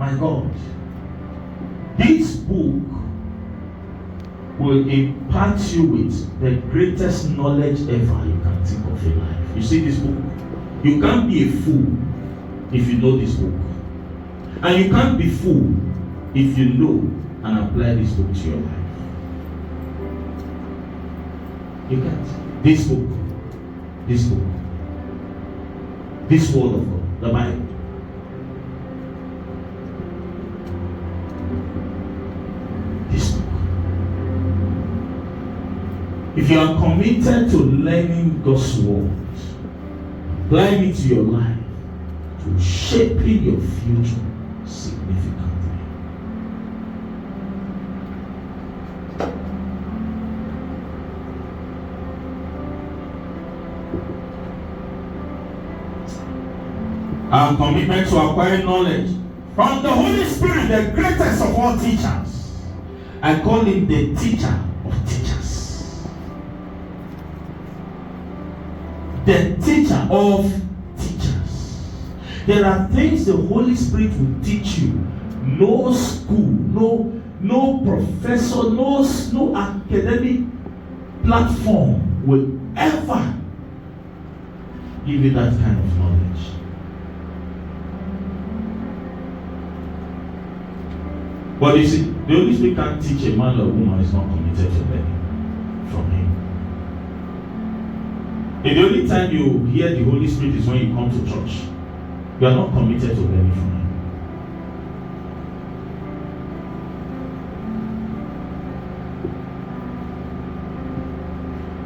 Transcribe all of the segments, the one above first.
My God, this book will impart you with the greatest knowledge ever you can think of in life. You see this book? You can't be a fool if you know this book. And you can't be fool if you know and apply this book to your life. You can't. This book, this word of God, the Bible. This book. If you are committed to learning God's word, applying it to your life, to shaping your future significantly. Our commitment to acquiring knowledge from the Holy Spirit, the greatest of all teachers. I call him the teacher of teachers. The teacher of teachers. There are things the Holy Spirit will teach you. No school, no professor, no academic platform will ever give you that kind of knowledge. But you see, the Holy Spirit can't teach a man or woman who is not committed to learning from him. And the only time you hear the Holy Spirit is when you come to church. You are not committed to learning from him.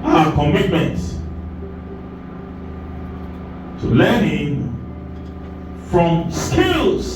Our commitment to learning from skills